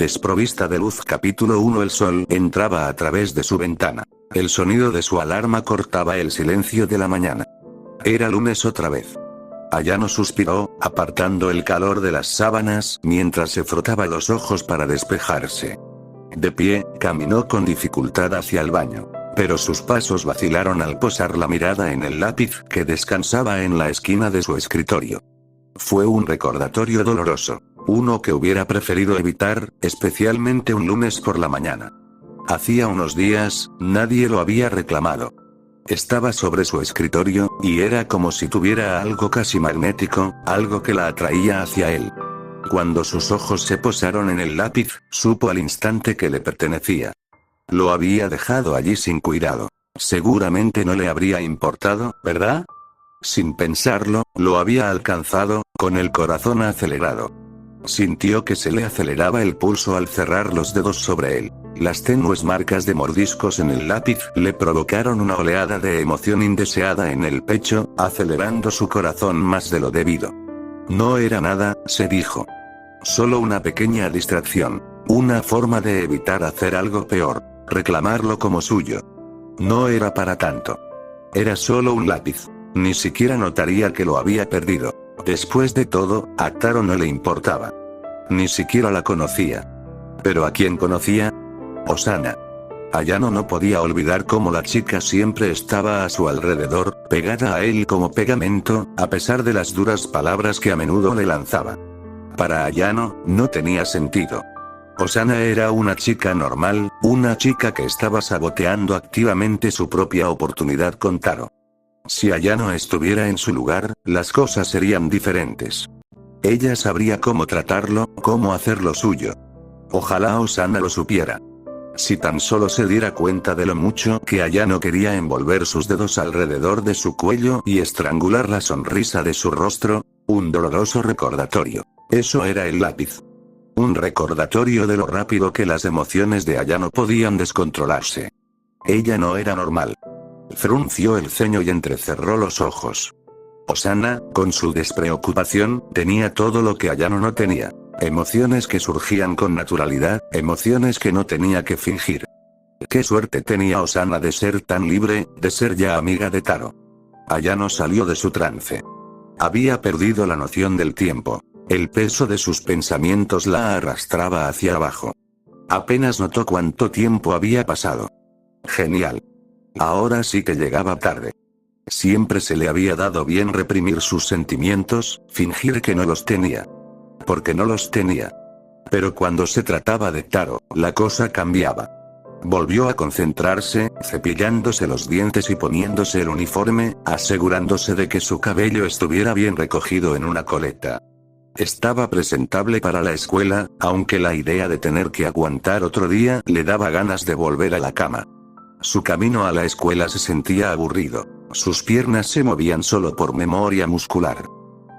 Desprovista de luz. Capítulo 1. El sol entraba a través de su ventana. El sonido de su alarma cortaba el silencio de la mañana. Era lunes otra vez. Ayano suspiró, apartando el calor de las sábanas, mientras se frotaba los ojos para despejarse. De pie, caminó con dificultad hacia el baño. Pero sus pasos vacilaron al posar la mirada en el lápiz que descansaba en la esquina de su escritorio. Fue un recordatorio doloroso. Uno que hubiera preferido evitar, especialmente un lunes por la mañana. Hacía unos días, nadie lo había reclamado. Estaba sobre su escritorio, y era como si tuviera algo casi magnético, algo que la atraía hacia él. Cuando sus ojos se posaron en el lápiz, supo al instante que le pertenecía. Lo había dejado allí sin cuidado. Seguramente no le habría importado, ¿verdad? Sin pensarlo, lo había alcanzado, con el corazón acelerado. Sintió que se le aceleraba el pulso al cerrar los dedos sobre él. Las tenues marcas de mordiscos en el lápiz le provocaron una oleada de emoción indeseada en el pecho, acelerando su corazón más de lo debido. No era nada, se dijo. Solo una pequeña distracción. Una forma de evitar hacer algo peor. Reclamarlo como suyo. No era para tanto. Era solo un lápiz. Ni siquiera notaría que lo había perdido. Después de todo, a Taro no le importaba. Ni siquiera la conocía. ¿Pero a quién conocía? Osana. Ayano no podía olvidar cómo la chica siempre estaba a su alrededor, pegada a él como pegamento, a pesar de las duras palabras que a menudo le lanzaba. Para Ayano, no tenía sentido. Osana era una chica normal, una chica que estaba saboteando activamente su propia oportunidad con Taro. Si Ayano estuviera en su lugar, las cosas serían diferentes. Ella sabría cómo tratarlo, cómo hacer lo suyo. Ojalá Osana lo supiera. Si tan solo se diera cuenta de lo mucho que Ayano quería envolver sus dedos alrededor de su cuello y estrangular la sonrisa de su rostro, un doloroso recordatorio. Eso era el lápiz. Un recordatorio de lo rápido que las emociones de Ayano podían descontrolarse. Ella no era normal. Frunció el ceño y entrecerró los ojos. Osana, con su despreocupación, tenía todo lo que Ayano no tenía. Emociones que surgían con naturalidad, emociones que no tenía que fingir. Qué suerte tenía Osana de ser tan libre, de ser ya amiga de Taro. Ayano salió de su trance. Había perdido la noción del tiempo. El peso de sus pensamientos la arrastraba hacia abajo. Apenas notó cuánto tiempo había pasado. Genial. Ahora sí que llegaba tarde. Siempre se le había dado bien reprimir sus sentimientos, fingir que no los tenía. Porque no los tenía. Pero cuando se trataba de Taro, la cosa cambiaba. Volvió a concentrarse, cepillándose los dientes y poniéndose el uniforme, asegurándose de que su cabello estuviera bien recogido en una coleta. Estaba presentable para la escuela, aunque la idea de tener que aguantar otro día le daba ganas de volver a la cama. Su camino a la escuela se sentía aburrido. Sus piernas se movían solo por memoria muscular.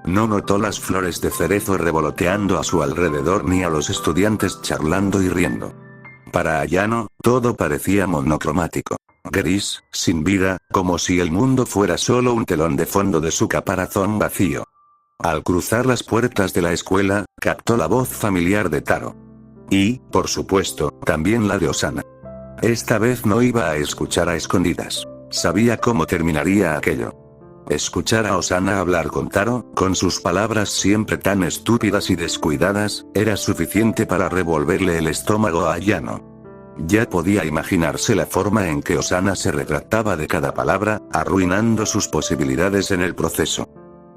No notó las flores de cerezo revoloteando a su alrededor ni a los estudiantes charlando y riendo. Para Ayano, todo parecía monocromático. Gris, sin vida, como si el mundo fuera solo un telón de fondo de su caparazón vacío. Al cruzar las puertas de la escuela, captó la voz familiar de Taro. Y, por supuesto, también la de Osana. Esta vez no iba a escuchar a escondidas. Sabía cómo terminaría aquello. Escuchar a Osana hablar con Taro, con sus palabras siempre tan estúpidas y descuidadas, era suficiente para revolverle el estómago a Ayano. Ya podía imaginarse la forma en que Osana se retrataba de cada palabra, arruinando sus posibilidades en el proceso.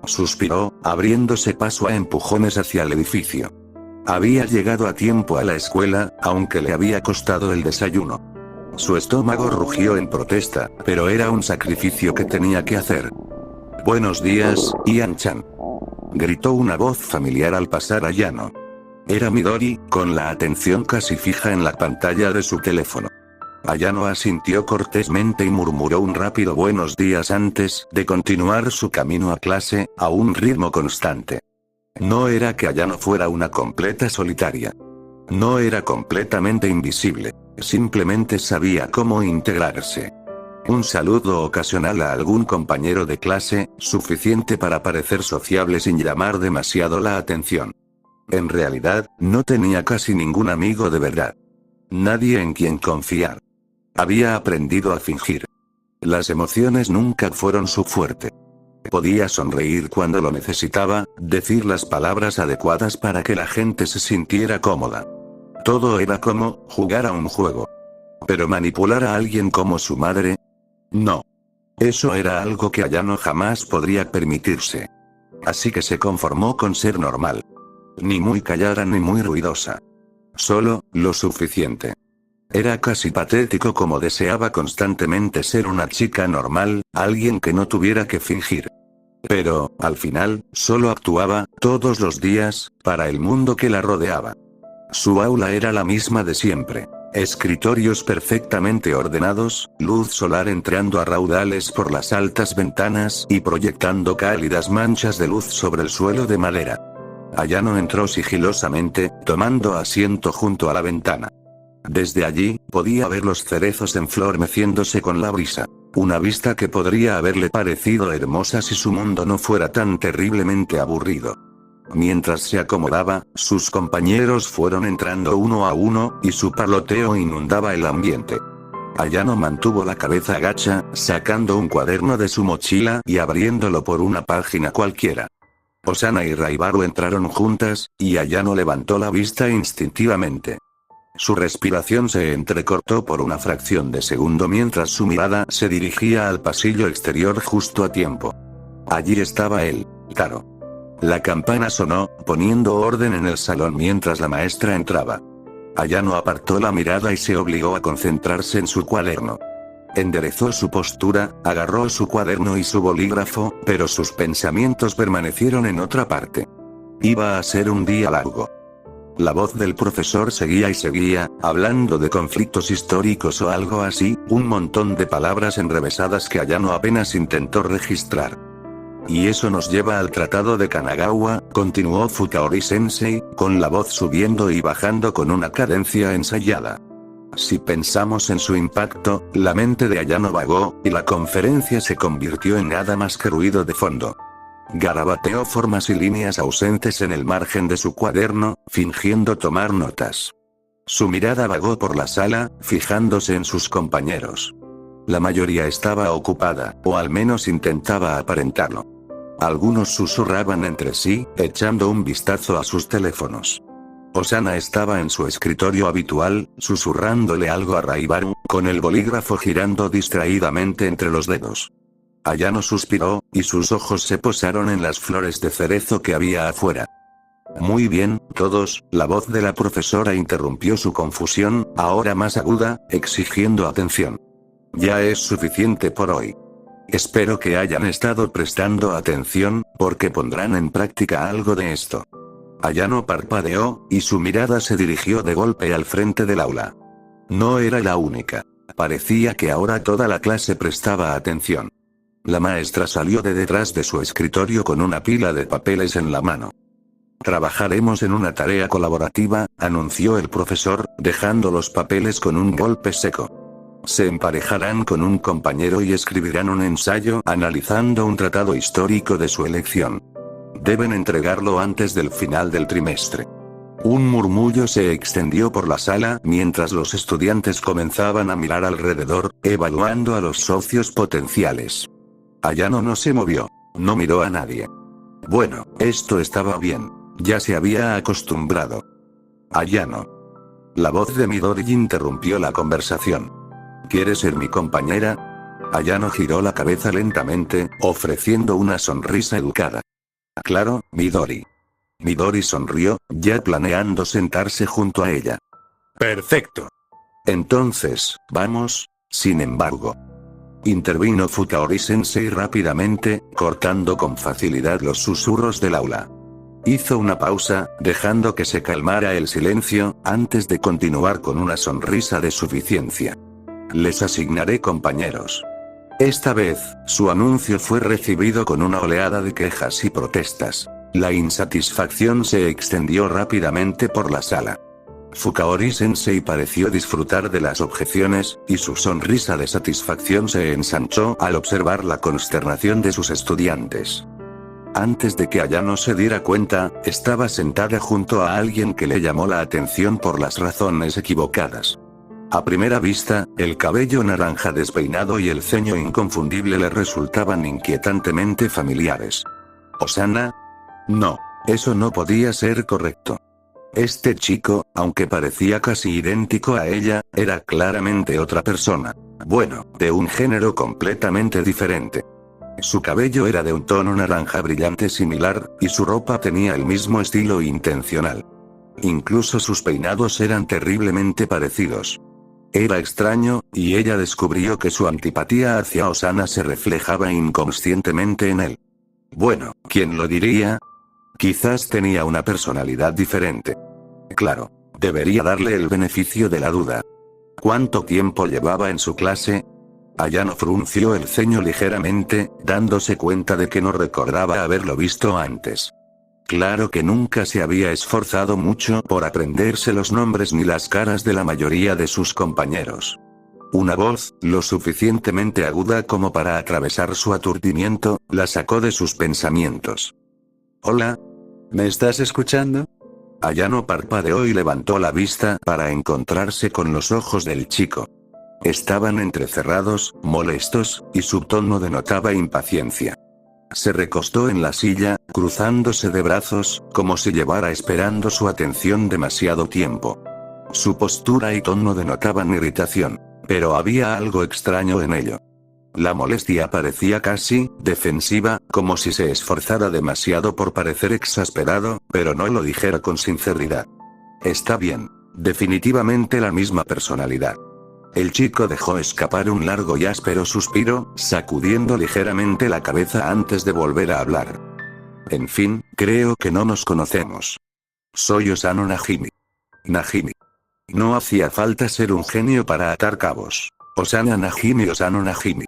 Suspiró, abriéndose paso a empujones hacia el edificio. Había llegado a tiempo a la escuela, aunque le había costado el desayuno. Su estómago rugió en protesta, pero era un sacrificio que tenía que hacer. «Buenos días, Ian-chan», gritó una voz familiar al pasar a Ayano. Era Midori, con la atención casi fija en la pantalla de su teléfono. Ayano asintió cortésmente y murmuró un rápido buenos días antes de continuar su camino a clase, a un ritmo constante. No era que Ayano fuera una completa solitaria. No era completamente invisible. Simplemente sabía cómo integrarse. Un saludo ocasional a algún compañero de clase, suficiente para parecer sociable sin llamar demasiado la atención. En realidad, no tenía casi ningún amigo de verdad. Nadie en quien confiar. Había aprendido a fingir. Las emociones nunca fueron su fuerte. Podía sonreír cuando lo necesitaba, decir las palabras adecuadas para que la gente se sintiera cómoda. Todo era como jugar a un juego. Pero manipular a alguien como su madre, no. Eso era algo que Ayano jamás podría permitirse. Así que se conformó con ser normal. Ni muy callada ni muy ruidosa. Solo, lo suficiente. Era casi patético como deseaba constantemente ser una chica normal, alguien que no tuviera que fingir. Pero, al final, solo actuaba, todos los días, para el mundo que la rodeaba. Su aula era la misma de siempre. Escritorios perfectamente ordenados, luz solar entrando a raudales por las altas ventanas y proyectando cálidas manchas de luz sobre el suelo de madera. Ayano entró sigilosamente, tomando asiento junto a la ventana. Desde allí, podía ver los cerezos en flor meciéndose con la brisa. Una vista que podría haberle parecido hermosa si su mundo no fuera tan terriblemente aburrido. Mientras se acomodaba, sus compañeros fueron entrando uno a uno, y su parloteo inundaba el ambiente. Ayano mantuvo la cabeza agacha, sacando un cuaderno de su mochila y abriéndolo por una página cualquiera. Osana y Raibaru entraron juntas, y Ayano levantó la vista instintivamente. Su respiración se entrecortó por una fracción de segundo mientras su mirada se dirigía al pasillo exterior justo a tiempo. Allí estaba él, Taro. La campana sonó, poniendo orden en el salón mientras la maestra entraba. Ayano apartó la mirada y se obligó a concentrarse en su cuaderno. Enderezó su postura, agarró su cuaderno y su bolígrafo, pero sus pensamientos permanecieron en otra parte. Iba a ser un día largo. La voz del profesor seguía y seguía, hablando de conflictos históricos o algo así, un montón de palabras enrevesadas que Ayano apenas intentó registrar. Y eso nos lleva al Tratado de Kanagawa, continuó Fukaori-sensei, con la voz subiendo y bajando con una cadencia ensayada. Si pensamos en su impacto, la mente de Ayano vagó, y la conferencia se convirtió en nada más que ruido de fondo. Garabateó formas y líneas ausentes en el margen de su cuaderno, fingiendo tomar notas. Su mirada vagó por la sala, fijándose en sus compañeros. La mayoría estaba ocupada, o al menos intentaba aparentarlo. Algunos susurraban entre sí, echando un vistazo a sus teléfonos. Osana estaba en su escritorio habitual, susurrándole algo a Raibaru, con el bolígrafo girando distraídamente entre los dedos. Ayano suspiró, y sus ojos se posaron en las flores de cerezo que había afuera. Muy bien, todos, la voz de la profesora interrumpió su confusión, ahora más aguda, exigiendo atención. Ya es suficiente por hoy. Espero que hayan estado prestando atención, porque pondrán en práctica algo de esto. Ayano parpadeó, y su mirada se dirigió de golpe al frente del aula. No era la única. Parecía que ahora toda la clase prestaba atención. La maestra salió de detrás de su escritorio con una pila de papeles en la mano. Trabajaremos en una tarea colaborativa, anunció el profesor, dejando los papeles con un golpe seco. Se emparejarán con un compañero y escribirán un ensayo analizando un tratado histórico de su elección. Deben entregarlo antes del final del trimestre. Un murmullo se extendió por la sala mientras los estudiantes comenzaban a mirar alrededor, evaluando a los socios potenciales. Ayano no se movió. No miró a nadie. Bueno, esto estaba bien. Ya se había acostumbrado. Ayano. La voz de Midori interrumpió la conversación. ¿Quieres ser mi compañera? Ayano giró la cabeza lentamente, ofreciendo una sonrisa educada. Claro, Midori. Midori sonrió, ya planeando sentarse junto a ella. Perfecto. Entonces, vamos, sin embargo. Intervino Fukaori-sensei rápidamente, cortando con facilidad los susurros del aula. Hizo una pausa, dejando que se calmara el silencio, antes de continuar con una sonrisa de suficiencia. Les asignaré compañeros. Esta vez, su anuncio fue recibido con una oleada de quejas y protestas. La insatisfacción se extendió rápidamente por la sala. Fukaori-sensei pareció disfrutar de las objeciones, y su sonrisa de satisfacción se ensanchó al observar la consternación de sus estudiantes. Antes de que Ayano se diera cuenta, estaba sentada junto a alguien que le llamó la atención por las razones equivocadas. A primera vista, el cabello naranja despeinado y el ceño inconfundible le resultaban inquietantemente familiares. ¿Osana? No, eso no podía ser correcto. Este chico, aunque parecía casi idéntico a ella, era claramente otra persona. Bueno, de un género completamente diferente. Su cabello era de un tono naranja brillante similar, y su ropa tenía el mismo estilo intencional. Incluso sus peinados eran terriblemente parecidos. Era extraño, y ella descubrió que su antipatía hacia Osana se reflejaba inconscientemente en él. Bueno, ¿quién lo diría? Quizás tenía una personalidad diferente. Claro, debería darle el beneficio de la duda. ¿Cuánto tiempo llevaba en su clase? Ayano frunció el ceño ligeramente, dándose cuenta de que no recordaba haberlo visto antes. Claro que nunca se había esforzado mucho por aprenderse los nombres ni las caras de la mayoría de sus compañeros. Una voz, lo suficientemente aguda como para atravesar su aturdimiento, la sacó de sus pensamientos. «Hola. ¿Me estás escuchando?» Ayano parpadeó y levantó la vista para encontrarse con los ojos del chico. Estaban entrecerrados, molestos, y su tono denotaba impaciencia. Se recostó en la silla, cruzándose de brazos, como si llevara esperando su atención demasiado tiempo. Su postura y tono denotaban irritación, pero había algo extraño en ello. La molestia parecía casi defensiva, como si se esforzara demasiado por parecer exasperado, pero no lo dijera con sinceridad. Está bien. Definitivamente la misma personalidad. El chico dejó escapar un largo y áspero suspiro, sacudiendo ligeramente la cabeza antes de volver a hablar. En fin, creo que no nos conocemos. Soy Osano Najimi. Najimi. No hacía falta ser un genio para atar cabos. Osana Najimi, Osano Najimi.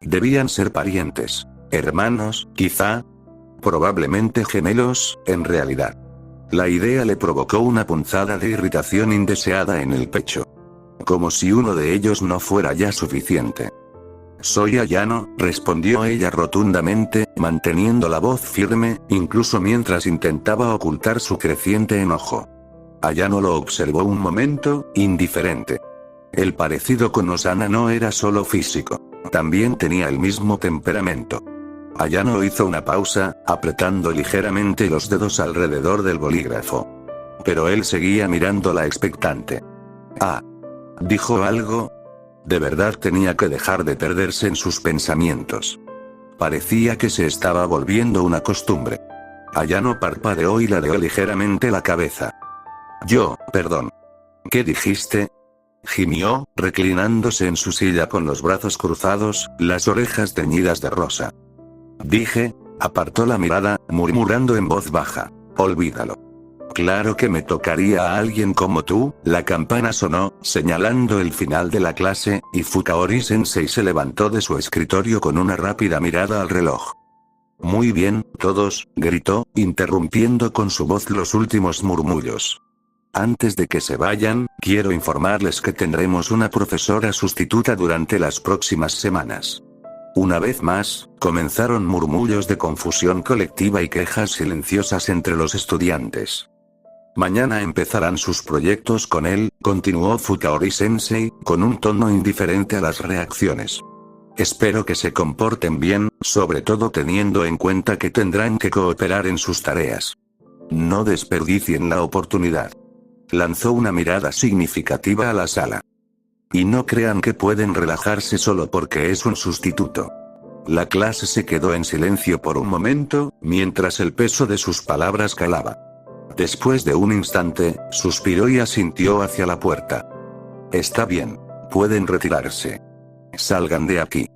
Debían ser parientes. Hermanos, quizá. Probablemente gemelos, en realidad. La idea le provocó una punzada de irritación indeseada en el pecho. Como si uno de ellos no fuera ya suficiente. Soy Ayano, respondió ella rotundamente, manteniendo la voz firme, incluso mientras intentaba ocultar su creciente enojo. Ayano lo observó un momento, indiferente. El parecido con Osana no era solo físico. También tenía el mismo temperamento. Ayano hizo una pausa, apretando ligeramente los dedos alrededor del bolígrafo. Pero él seguía mirándola expectante. Ah. ¿Dijo algo? De verdad tenía que dejar de perderse en sus pensamientos. Parecía que se estaba volviendo una costumbre. Ayano parpadeó y ladeó ligeramente la cabeza. Perdón. ¿Qué dijiste? Gimió, reclinándose en su silla con los brazos cruzados, las orejas teñidas de rosa. Dije, apartó la mirada, murmurando en voz baja. Olvídalo. Claro que me tocaría a alguien como tú. La campana sonó, señalando el final de la clase, y Fukaori-sensei se levantó de su escritorio con una rápida mirada al reloj. Muy bien, todos, gritó, interrumpiendo con su voz los últimos murmullos. Antes de que se vayan, quiero informarles que tendremos una profesora sustituta durante las próximas semanas. Una vez más, comenzaron murmullos de confusión colectiva y quejas silenciosas entre los estudiantes. Mañana empezarán sus proyectos con él, continuó Fukaori-sensei, con un tono indiferente a las reacciones. Espero que se comporten bien, sobre todo teniendo en cuenta que tendrán que cooperar en sus tareas. No desperdicien la oportunidad. Lanzó una mirada significativa a la sala. Y no crean que pueden relajarse solo porque es un sustituto. La clase se quedó en silencio por un momento, mientras el peso de sus palabras calaba. Después de un instante, suspiró y asintió hacia la puerta. Está bien. Pueden retirarse. Salgan de aquí.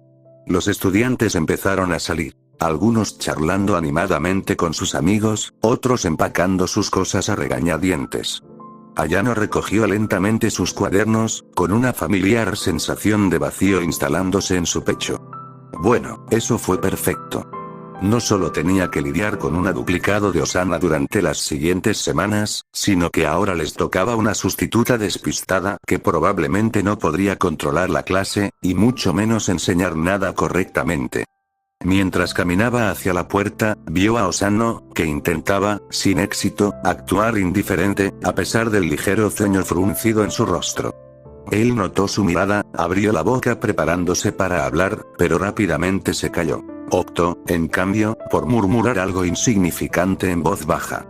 Los estudiantes empezaron a salir. Algunos charlando animadamente con sus amigos, otros empacando sus cosas a regañadientes. Ayano recogió lentamente sus cuadernos, con una familiar sensación de vacío instalándose en su pecho. Bueno, eso fue perfecto. No solo tenía que lidiar con un duplicado de Osana durante las siguientes semanas, sino que ahora les tocaba una sustituta despistada que probablemente no podría controlar la clase, y mucho menos enseñar nada correctamente. Mientras caminaba hacia la puerta, vio a Osano, que intentaba, sin éxito, actuar indiferente, a pesar del ligero ceño fruncido en su rostro. Él notó su mirada, abrió la boca preparándose para hablar, pero rápidamente se calló. Optó, en cambio, por murmurar algo insignificante en voz baja.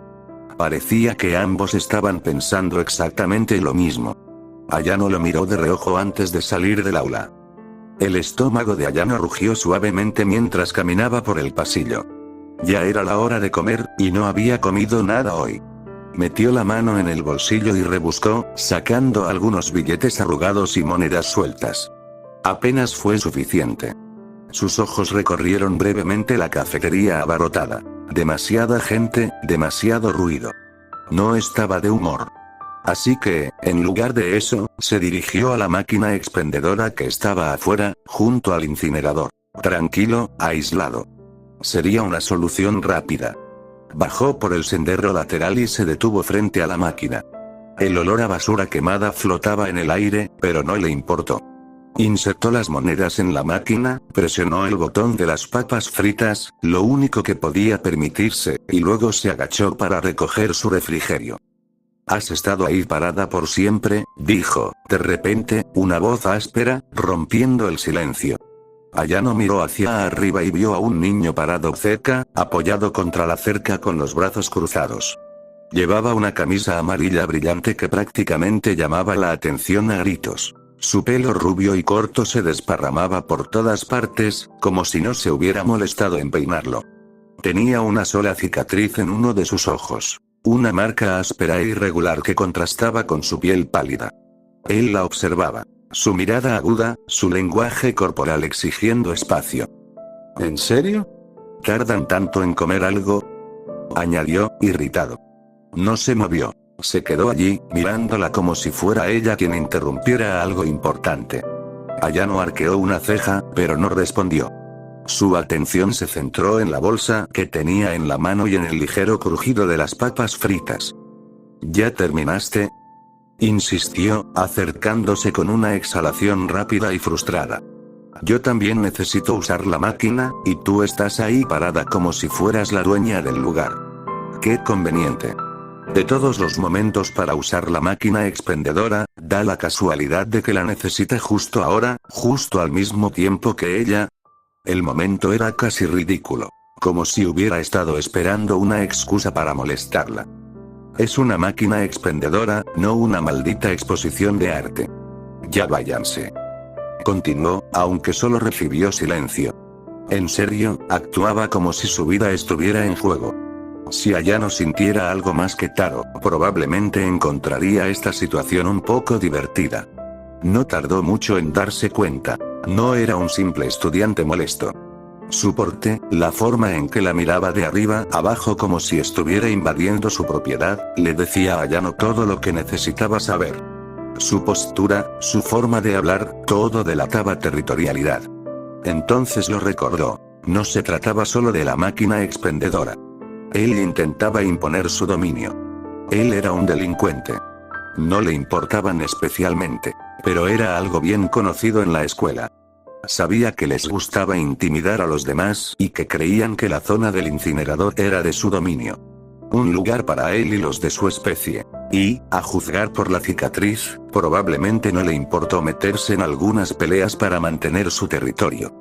Parecía que ambos estaban pensando exactamente lo mismo. Ayano lo miró de reojo antes de salir del aula. El estómago de Ayano rugió suavemente mientras caminaba por el pasillo. Ya era la hora de comer, y no había comido nada hoy. Metió la mano en el bolsillo y rebuscó, sacando algunos billetes arrugados y monedas sueltas. Apenas fue suficiente. Sus ojos recorrieron brevemente la cafetería abarrotada. Demasiada gente, demasiado ruido. No estaba de humor. Así que, en lugar de eso, se dirigió a la máquina expendedora que estaba afuera, junto al incinerador. Tranquilo, aislado. Sería una solución rápida. Bajó por el sendero lateral y se detuvo frente a la máquina. El olor a basura quemada flotaba en el aire, pero no le importó. Insertó las monedas en la máquina, presionó el botón de las papas fritas, lo único que podía permitirse, y luego se agachó para recoger su refrigerio. «Has estado ahí parada por siempre», dijo, de repente, una voz áspera, rompiendo el silencio. Ayano miró hacia arriba y vio a un niño parado cerca, apoyado contra la cerca con los brazos cruzados. Llevaba una camisa amarilla brillante que prácticamente llamaba la atención a gritos. Su pelo rubio y corto se desparramaba por todas partes, como si no se hubiera molestado en peinarlo. Tenía una sola cicatriz en uno de sus ojos. Una marca áspera e irregular que contrastaba con su piel pálida. Él la observaba. Su mirada aguda, su lenguaje corporal exigiendo espacio. ¿En serio? ¿Tardan tanto en comer algo?, añadió, irritado. No se movió. Se quedó allí, mirándola como si fuera ella quien interrumpiera algo importante. Ayano arqueó una ceja, pero no respondió. Su atención se centró en la bolsa que tenía en la mano y en el ligero crujido de las papas fritas. ¿Ya terminaste?, insistió, acercándose con una exhalación rápida y frustrada. Yo también necesito usar la máquina, y tú estás ahí parada como si fueras la dueña del lugar. Qué conveniente. De todos los momentos para usar la máquina expendedora, da la casualidad de que la necesita justo ahora, justo al mismo tiempo que ella. El momento era casi ridículo. Como si hubiera estado esperando una excusa para molestarla. Es una máquina expendedora, no una maldita exposición de arte. Ya váyanse. Continuó, aunque solo recibió silencio. En serio, actuaba como si su vida estuviera en juego. Si Ayano sintiera algo más que Taro, probablemente encontraría esta situación un poco divertida. No tardó mucho en darse cuenta. No era un simple estudiante molesto. Su porte, la forma en que la miraba de arriba abajo como si estuviera invadiendo su propiedad, le decía a Ayano todo lo que necesitaba saber. Su postura, su forma de hablar, todo delataba territorialidad. Entonces lo recordó. No se trataba solo de la máquina expendedora. Él intentaba imponer su dominio. Él era un delincuente. No le importaban especialmente, pero era algo bien conocido en la escuela. Sabía que les gustaba intimidar a los demás y que creían que la zona del incinerador era de su dominio. Un lugar para él y los de su especie. Y, a juzgar por la cicatriz, probablemente no le importó meterse en algunas peleas para mantener su territorio.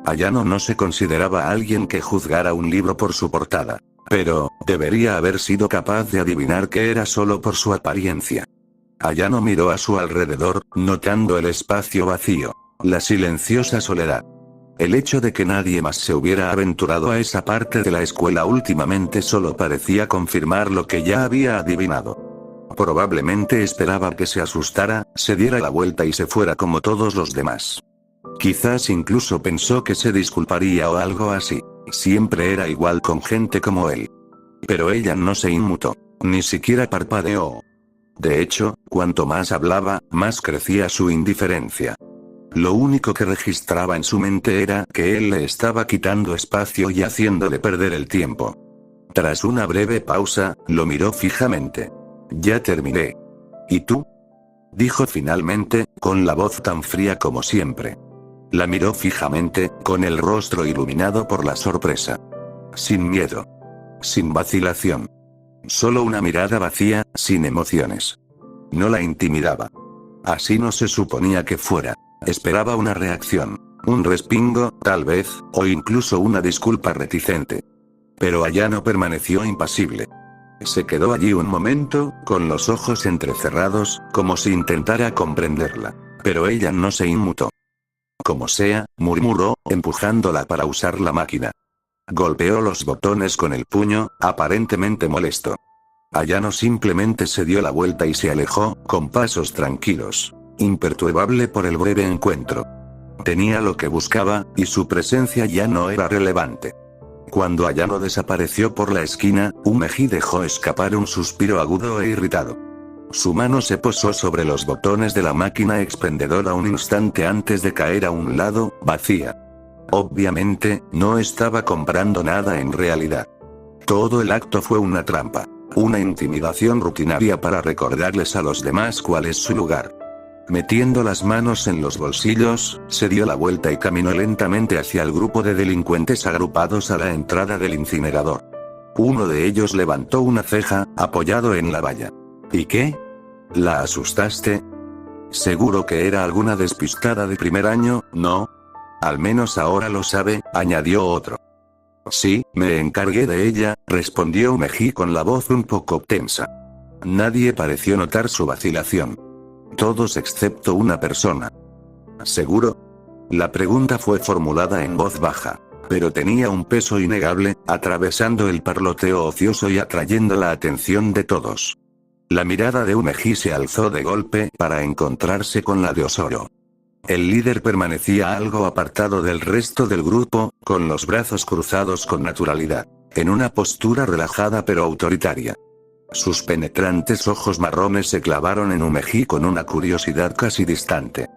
Ayano no se consideraba alguien que juzgara un libro por su portada. Pero, debería haber sido capaz de adivinar que era solo por su apariencia. Ayano miró a su alrededor, notando el espacio vacío. La silenciosa soledad. El hecho de que nadie más se hubiera aventurado a esa parte de la escuela últimamente solo parecía confirmar lo que ya había adivinado. Probablemente esperaba que se asustara, se diera la vuelta y se fuera como todos los demás. Quizás incluso pensó que se disculparía o algo así. Siempre era igual con gente como él. Pero ella no se inmutó. Ni siquiera parpadeó. De hecho, cuanto más hablaba, más crecía su indiferencia. Lo único que registraba en su mente era que él le estaba quitando espacio y haciéndole perder el tiempo. Tras una breve pausa, lo miró fijamente. Ya terminé. ¿Y tú?, dijo finalmente, con la voz tan fría como siempre. La miró fijamente, con el rostro iluminado por la sorpresa. Sin miedo. Sin vacilación. Solo una mirada vacía, sin emociones. No la intimidaba. Así no se suponía que fuera. Esperaba una reacción. Un respingo, tal vez, o incluso una disculpa reticente. Pero Ayano permaneció impasible. Se quedó allí un momento, con los ojos entrecerrados, como si intentara comprenderla. Pero ella no se inmutó. Como sea, murmuró, empujándola para usar la máquina. Golpeó los botones con el puño, aparentemente molesto. Ayano simplemente se dio la vuelta y se alejó, con pasos tranquilos. Imperturbable por el breve encuentro. Tenía lo que buscaba, y su presencia ya no era relevante. Cuando Ayano desapareció por la esquina, Umeji dejó escapar un suspiro agudo e irritado. Su mano se posó sobre los botones de la máquina expendedora un instante antes de caer a un lado, vacía. Obviamente, no estaba comprando nada en realidad. Todo el acto fue una trampa. Una intimidación rutinaria para recordarles a los demás cuál es su lugar. Metiendo las manos en los bolsillos, se dio la vuelta y caminó lentamente hacia el grupo de delincuentes agrupados a la entrada del incinerador. Uno de ellos levantó una ceja, apoyado en la valla. ¿Y qué? ¿La asustaste? Seguro que era alguna despistada de primer año, ¿no? Al menos ahora lo sabe, añadió otro. Sí, me encargué de ella, respondió Umeji con la voz un poco tensa. Nadie pareció notar su vacilación. Todos excepto una persona. ¿Seguro? La pregunta fue formulada en voz baja, pero tenía un peso innegable, atravesando el parloteo ocioso y atrayendo la atención de todos. La mirada de Umeji se alzó de golpe para encontrarse con la de Osoro. El líder permanecía algo apartado del resto del grupo, con los brazos cruzados con naturalidad, en una postura relajada pero autoritaria. Sus penetrantes ojos marrones se clavaron en Umeji con una curiosidad casi distante.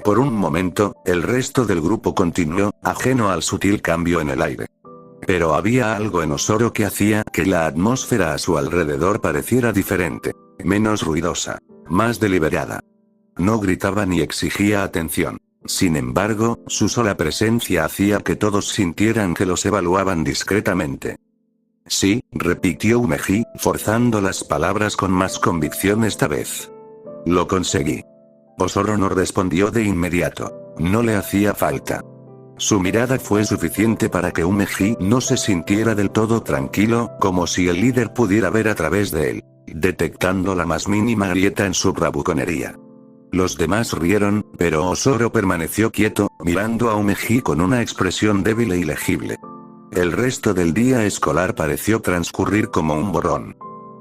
Por un momento, el resto del grupo continuó, ajeno al sutil cambio en el aire. Pero había algo en Osoro que hacía que la atmósfera a su alrededor pareciera diferente, menos ruidosa, más deliberada. No gritaba ni exigía atención. Sin embargo, su sola presencia hacía que todos sintieran que los evaluaban discretamente. Sí, repitió Umeji, forzando las palabras con más convicción esta vez. Lo conseguí. Osoro no respondió de inmediato. No le hacía falta. Su mirada fue suficiente para que Umeji no se sintiera del todo tranquilo, como si el líder pudiera ver a través de él, detectando la más mínima grieta en su bravuconería. Los demás rieron, pero Osoro permaneció quieto, mirando a Umeji con una expresión débil e ilegible. El resto del día escolar pareció transcurrir como un borrón.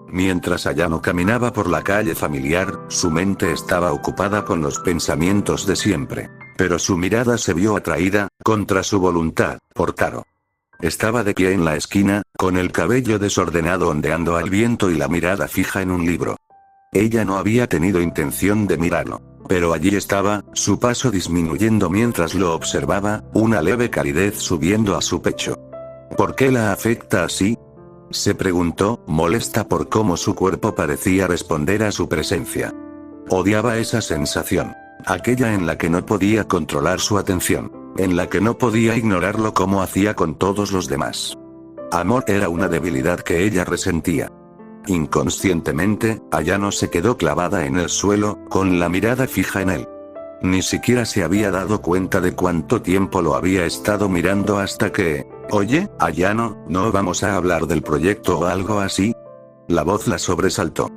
Mientras Ayano caminaba por la calle familiar, su mente estaba ocupada con los pensamientos de siempre. Pero su mirada se vio atraída, contra su voluntad, por Taro. Estaba de pie en la esquina, con el cabello desordenado ondeando al viento y la mirada fija en un libro. Ella no había tenido intención de mirarlo. Pero allí estaba, su paso disminuyendo mientras lo observaba, una leve calidez subiendo a su pecho. ¿Por qué la afecta así?, se preguntó, molesta por cómo su cuerpo parecía responder a su presencia. Odiaba esa sensación. Aquella en la que no podía controlar su atención. En la que no podía ignorarlo como hacía con todos los demás. Amor era una debilidad que ella resentía. Inconscientemente, Ayano se quedó clavada en el suelo, con la mirada fija en él. Ni siquiera se había dado cuenta de cuánto tiempo lo había estado mirando hasta que... Oye, Ayano, ¿no vamos a hablar del proyecto o algo así? La voz la sobresaltó.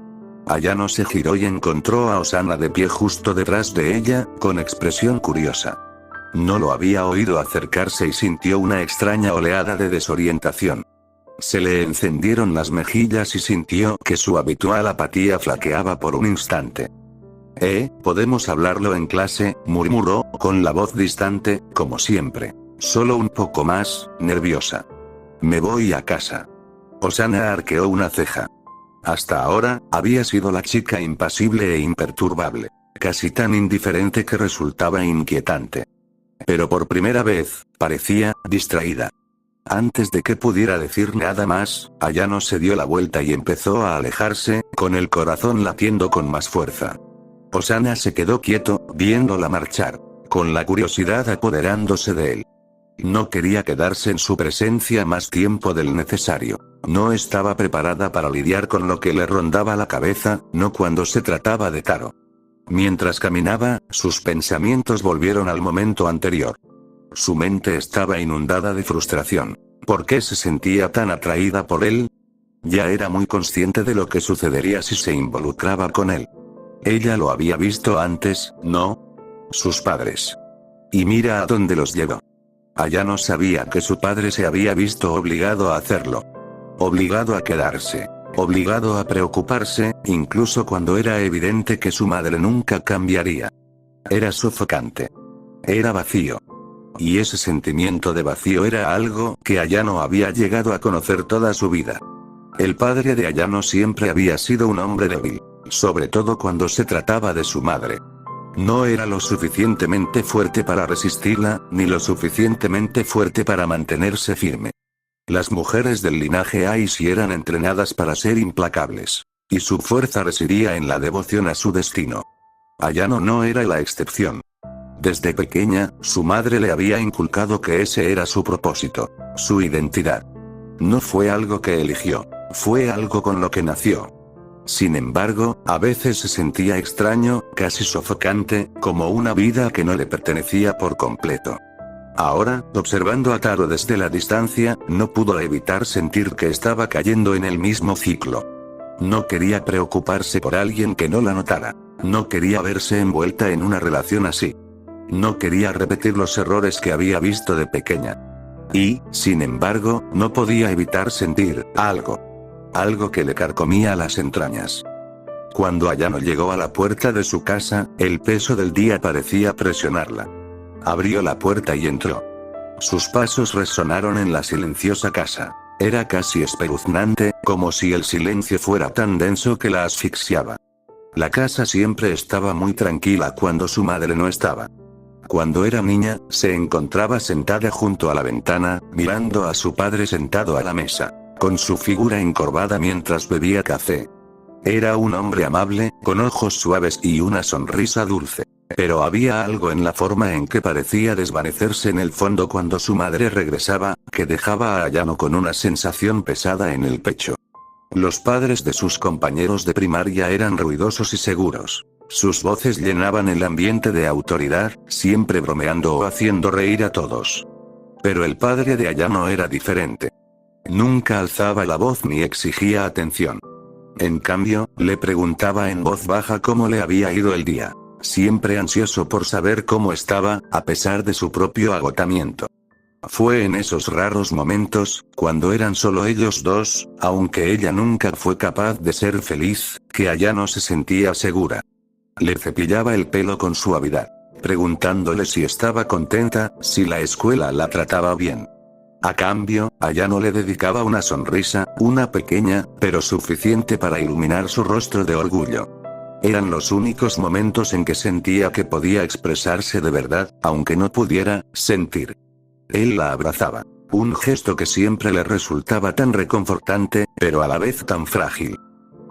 Ayano se giró y encontró a Osana de pie justo detrás de ella, con expresión curiosa. No lo había oído acercarse y sintió una extraña oleada de desorientación. Se le encendieron las mejillas y sintió que su habitual apatía flaqueaba por un instante. Podemos hablarlo en clase, murmuró, con la voz distante, como siempre. Solo un poco más, nerviosa. Me voy a casa. Osana arqueó una ceja. Hasta ahora, había sido la chica impasible e imperturbable. Casi tan indiferente que resultaba inquietante. Pero por primera vez, parecía, distraída. Antes de que pudiera decir nada más, Ayano se dio la vuelta y empezó a alejarse, con el corazón latiendo con más fuerza. Osana se quedó quieto, viéndola marchar. con la curiosidad apoderándose de él. No quería quedarse en su presencia más tiempo del necesario. No estaba preparada para lidiar con lo que le rondaba la cabeza, no cuando se trataba de Taro. Mientras caminaba, sus pensamientos volvieron al momento anterior. Su mente estaba inundada de frustración. ¿Por qué se sentía tan atraída por él? Ya era muy consciente de lo que sucedería si se involucraba con él. Ella lo había visto antes, ¿no? Sus padres. Y mira a dónde los llevó. Ayano sabía que su padre se había visto obligado a hacerlo. Obligado a quedarse. Obligado a preocuparse, incluso cuando era evidente que su madre nunca cambiaría. Era sofocante. Era vacío. Y ese sentimiento de vacío era algo que Ayano había llegado a conocer toda su vida. El padre de Ayano siempre había sido un hombre débil, sobre todo cuando se trataba de su madre. No era lo suficientemente fuerte para resistirla, ni lo suficientemente fuerte para mantenerse firme. Las mujeres del linaje Aishi eran entrenadas para ser implacables. Y su fuerza residía en la devoción a su destino. Ayano no era la excepción. Desde pequeña, su madre le había inculcado que ese era su propósito, su identidad. No fue algo que eligió, fue algo con lo que nació. Sin embargo, a veces se sentía extraño, casi sofocante, como una vida que no le pertenecía por completo. Ahora, observando a Taro desde la distancia, no pudo evitar sentir que estaba cayendo en el mismo ciclo. No quería preocuparse por alguien que no la notara. No quería verse envuelta en una relación así. No quería repetir los errores que había visto de pequeña. Y, sin embargo, no podía evitar sentir algo. Algo que le carcomía las entrañas. Cuando Ayano llegó a la puerta de su casa, el peso del día parecía presionarla. Abrió la puerta y entró. Sus pasos resonaron en la silenciosa casa. Era casi espeluznante, como si el silencio fuera tan denso que la asfixiaba. La casa siempre estaba muy tranquila cuando su madre no estaba. Cuando era niña, se encontraba sentada junto a la ventana, mirando a su padre sentado a la mesa, con su figura encorvada mientras bebía café. Era un hombre amable, con ojos suaves y una sonrisa dulce. Pero había algo en la forma en que parecía desvanecerse en el fondo cuando su madre regresaba, que dejaba a Ayano con una sensación pesada en el pecho. Los padres de sus compañeros de primaria eran ruidosos y seguros. Sus voces llenaban el ambiente de autoridad, siempre bromeando o haciendo reír a todos. Pero el padre de Ayano era diferente. Nunca alzaba la voz ni exigía atención. En cambio, le preguntaba en voz baja cómo le había ido el día, siempre ansioso por saber cómo estaba, a pesar de su propio agotamiento. Fue en esos raros momentos, cuando eran solo ellos dos, aunque ella nunca fue capaz de ser feliz, que Ayano se sentía segura. Le cepillaba el pelo con suavidad, preguntándole si estaba contenta, si la escuela la trataba bien. A cambio, Ayano le dedicaba una sonrisa, una pequeña, pero suficiente para iluminar su rostro de orgullo. Eran los únicos momentos en que sentía que podía expresarse de verdad, aunque no pudiera sentir. Él la abrazaba. Un gesto que siempre le resultaba tan reconfortante, pero a la vez tan frágil.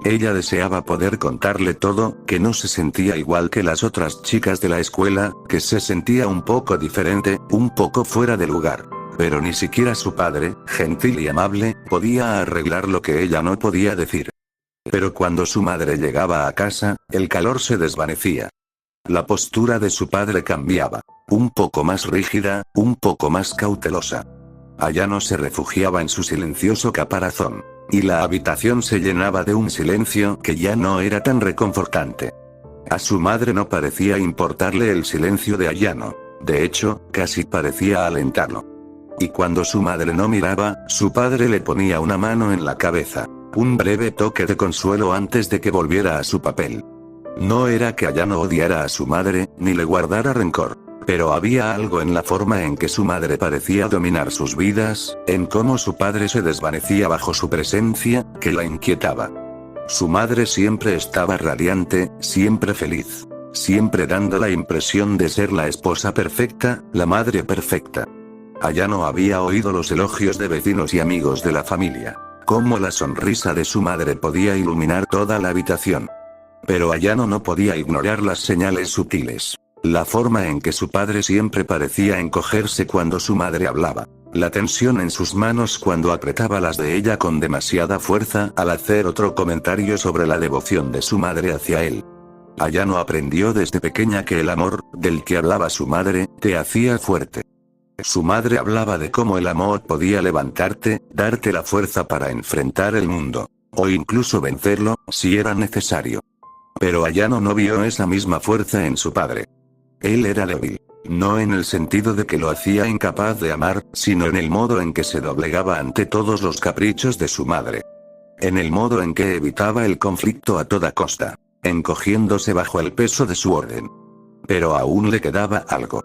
Ella deseaba poder contarle todo, que no se sentía igual que las otras chicas de la escuela, que se sentía un poco diferente, un poco fuera de lugar. Pero ni siquiera su padre, gentil y amable, podía arreglar lo que ella no podía decir. Pero cuando su madre llegaba a casa, el calor se desvanecía. La postura de su padre cambiaba. Un poco más rígida, un poco más cautelosa. Ayano se refugiaba en su silencioso caparazón. Y la habitación se llenaba de un silencio que ya no era tan reconfortante. A su madre no parecía importarle el silencio de Ayano. De hecho, casi parecía alentarlo. Y cuando su madre no miraba, su padre le ponía una mano en la cabeza. Un breve toque de consuelo antes de que volviera a su papel. No era que Ayano odiara a su madre, ni le guardara rencor. Pero había algo en la forma en que su madre parecía dominar sus vidas, en cómo su padre se desvanecía bajo su presencia, que la inquietaba. Su madre siempre estaba radiante, siempre feliz. Siempre dando la impresión de ser la esposa perfecta, la madre perfecta. Ayano había oído los elogios de vecinos y amigos de la familia. Cómo la sonrisa de su madre podía iluminar toda la habitación. Pero Ayano no podía ignorar las señales sutiles. La forma en que su padre siempre parecía encogerse cuando su madre hablaba. La tensión en sus manos cuando apretaba las de ella con demasiada fuerza al hacer otro comentario sobre la devoción de su madre hacia él. Ayano aprendió desde pequeña que el amor, del que hablaba su madre, te hacía fuerte. Su madre hablaba de cómo el amor podía levantarte, darte la fuerza para enfrentar el mundo. O incluso vencerlo, si era necesario. Pero Ayano no vio esa misma fuerza en su padre. Él era débil. No en el sentido de que lo hacía incapaz de amar, sino en el modo en que se doblegaba ante todos los caprichos de su madre. En el modo en que evitaba el conflicto a toda costa, encogiéndose bajo el peso de su orden. Pero aún le quedaba algo.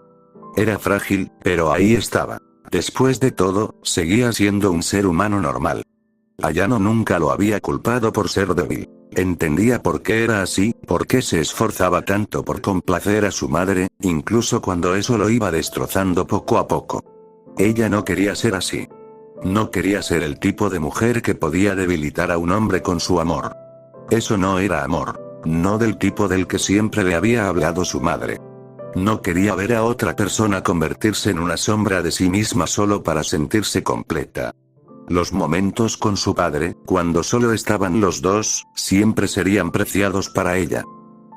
Era frágil, pero ahí estaba. Después de todo, seguía siendo un ser humano normal. Ayano nunca lo había culpado por ser débil. Entendía por qué era así, por qué se esforzaba tanto por complacer a su madre, incluso cuando eso lo iba destrozando poco a poco. Ella no quería ser así. No quería ser el tipo de mujer que podía debilitar a un hombre con su amor. Eso no era amor, no del tipo del que siempre le había hablado su madre. No quería ver a otra persona convertirse en una sombra de sí misma solo para sentirse completa. Los momentos con su padre, cuando solo estaban los dos, siempre serían preciados para ella.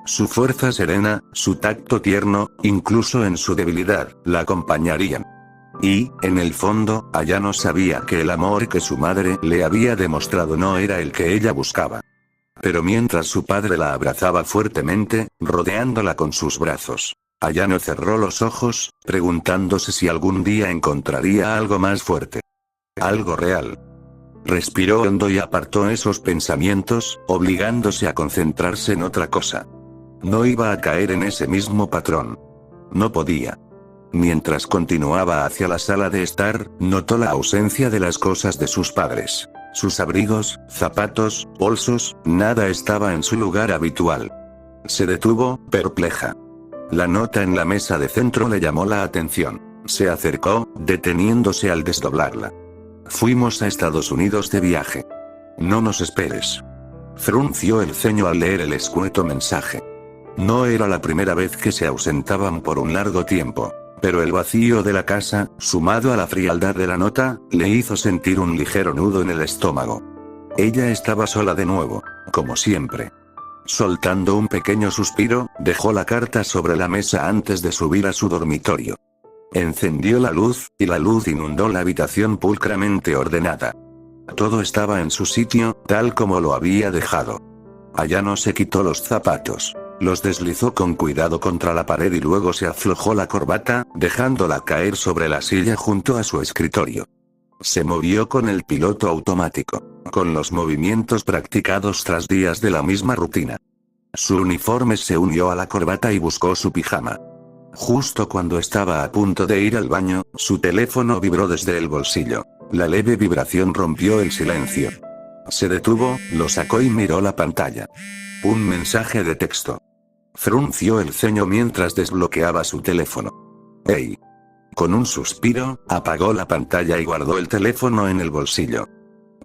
Su fuerza serena, su tacto tierno, incluso en su debilidad, la acompañarían. Y, en el fondo, Ayano sabía que el amor que su madre le había demostrado no era el que ella buscaba. Pero mientras su padre la abrazaba fuertemente, rodeándola con sus brazos, Ayano cerró los ojos, preguntándose si algún día encontraría algo más fuerte. Algo real. Respiró hondo y apartó esos pensamientos, obligándose a concentrarse en otra cosa. No iba a caer en ese mismo patrón. No podía. Mientras continuaba hacia la sala de estar, notó la ausencia de las cosas de sus padres. Sus abrigos, zapatos, bolsos, nada estaba en su lugar habitual. Se detuvo, perpleja. La nota en la mesa de centro le llamó la atención. Se acercó, deteniéndose al desdoblarla. Fuimos a Estados Unidos de viaje. No nos esperes. Frunció el ceño al leer el escueto mensaje. No era la primera vez que se ausentaban por un largo tiempo, pero el vacío de la casa, sumado a la frialdad de la nota, le hizo sentir un ligero nudo en el estómago. Ella estaba sola de nuevo, como siempre. Soltando un pequeño suspiro, dejó la carta sobre la mesa antes de subir a su dormitorio. Encendió la luz, y la luz inundó la habitación pulcramente ordenada. Todo estaba en su sitio, tal como lo había dejado. Ayano se quitó los zapatos. Los deslizó con cuidado contra la pared y luego se aflojó la corbata, dejándola caer sobre la silla junto a su escritorio. Se movió con el piloto automático, con los movimientos practicados tras días de la misma rutina. Su uniforme se unió a la corbata y buscó su pijama. Justo cuando estaba a punto de ir al baño, su teléfono vibró desde el bolsillo. La leve vibración rompió el silencio. Se detuvo, lo sacó y miró la pantalla. Un mensaje de texto. Frunció el ceño mientras desbloqueaba su teléfono. ¡Hey! Con un suspiro, apagó la pantalla y guardó el teléfono en el bolsillo.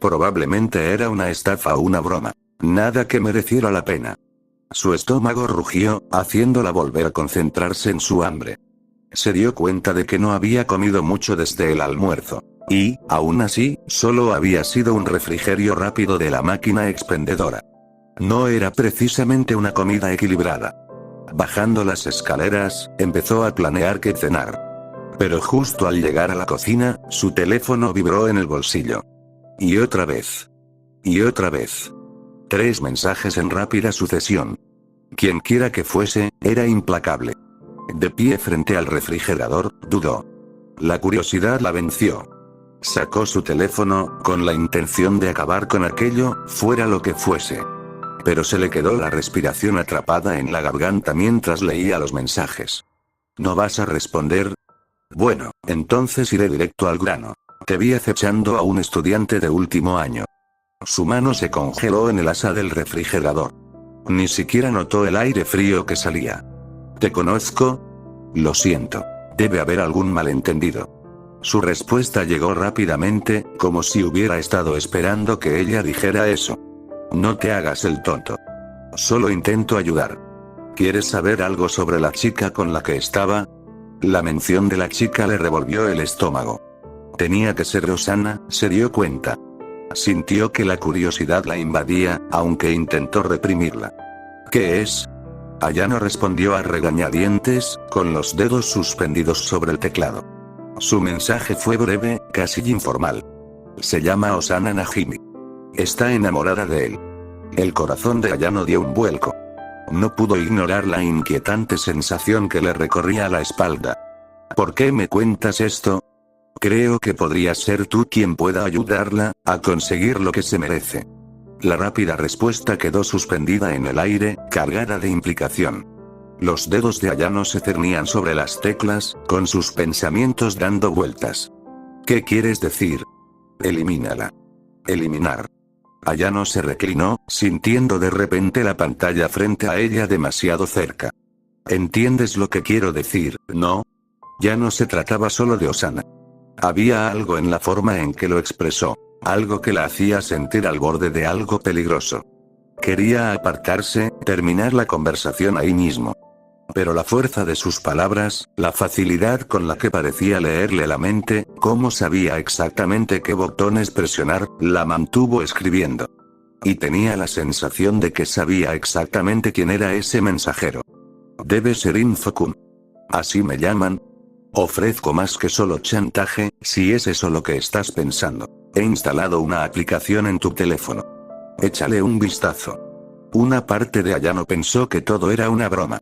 Probablemente era una estafa o una broma. Nada que mereciera la pena. Su estómago rugió, haciéndola volver a concentrarse en su hambre. Se dio cuenta de que no había comido mucho desde el almuerzo. Y, aún así, solo había sido un refrigerio rápido de la máquina expendedora. No era precisamente una comida equilibrada. Bajando las escaleras, empezó a planear qué cenar. Pero justo al llegar a la cocina, su teléfono vibró en el bolsillo. Y otra vez. Y otra vez. 3 mensajes en rápida sucesión. Quienquiera que fuese, era implacable. De pie frente al refrigerador, dudó. La curiosidad la venció. Sacó su teléfono, con la intención de acabar con aquello, fuera lo que fuese. Pero se le quedó la respiración atrapada en la garganta mientras leía los mensajes. ¿No vas a responder? Bueno, entonces iré directo al grano. Te vi acechando a un estudiante de último año. Su mano se congeló en el asa del refrigerador. Ni siquiera notó el aire frío que salía. ¿Te conozco? Lo siento. Debe haber algún malentendido. Su respuesta llegó rápidamente, como si hubiera estado esperando que ella dijera eso. No te hagas el tonto. Solo intento ayudar. ¿Quieres saber algo sobre la chica con la que estaba? La mención de la chica le revolvió el estómago. Tenía que ser Osana, se dio cuenta. Sintió que la curiosidad la invadía, aunque intentó reprimirla. ¿Qué es? Ayano respondió a regañadientes, con los dedos suspendidos sobre el teclado. Su mensaje fue breve, casi informal. Se llama Osana Najimi. Está enamorada de él. El corazón de Ayano dio un vuelco. No pudo ignorar la inquietante sensación que le recorría la espalda. ¿Por qué me cuentas esto? Creo que podrías ser tú quien pueda ayudarla a conseguir lo que se merece. La rápida respuesta quedó suspendida en el aire, cargada de implicación. Los dedos de Ayano se cernían sobre las teclas, con sus pensamientos dando vueltas. ¿Qué quieres decir? Elimínala. Eliminar. Ayano se reclinó, sintiendo de repente la pantalla frente a ella demasiado cerca. ¿Entiendes lo que quiero decir, no? Ya no se trataba solo de Osana. Había algo en la forma en que lo expresó, algo que la hacía sentir al borde de algo peligroso. Quería apartarse, terminar la conversación ahí mismo. Pero la fuerza de sus palabras, la facilidad con la que parecía leerle la mente, cómo sabía exactamente qué botones presionar, la mantuvo escribiendo. Y tenía la sensación de que sabía exactamente quién era ese mensajero. Debe ser Infokun. ¿Así me llaman? Ofrezco más que solo chantaje, si es eso lo que estás pensando. He instalado una aplicación en tu teléfono. Échale un vistazo. Una parte de Ayano pensó que todo era una broma.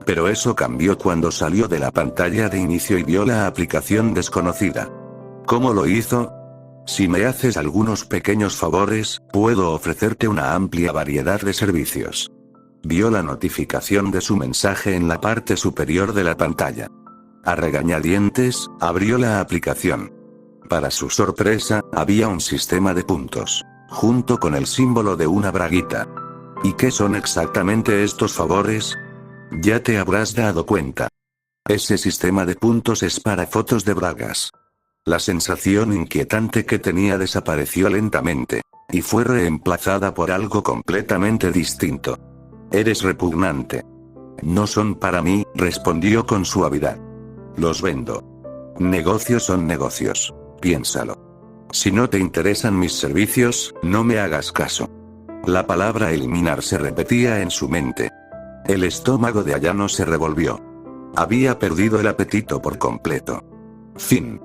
Pero eso cambió cuando salió de la pantalla de inicio y vio la aplicación desconocida. ¿Cómo lo hizo? Si me haces algunos pequeños favores, puedo ofrecerte una amplia variedad de servicios. Vio la notificación de su mensaje en la parte superior de la pantalla. A regañadientes, abrió la aplicación. Para su sorpresa, había un sistema de puntos, junto con el símbolo de una braguita. ¿Y qué son exactamente estos favores? Ya te habrás dado cuenta. Ese sistema de puntos es para fotos de bragas. La sensación inquietante que tenía desapareció lentamente, y fue reemplazada por algo completamente distinto. Eres repugnante. No son para mí, respondió con suavidad. Los vendo. Negocios son negocios. Piénsalo. Si no te interesan mis servicios, no me hagas caso. La palabra eliminar se repetía en su mente. El estómago de Ayano se revolvió. Había perdido el apetito por completo. Fin.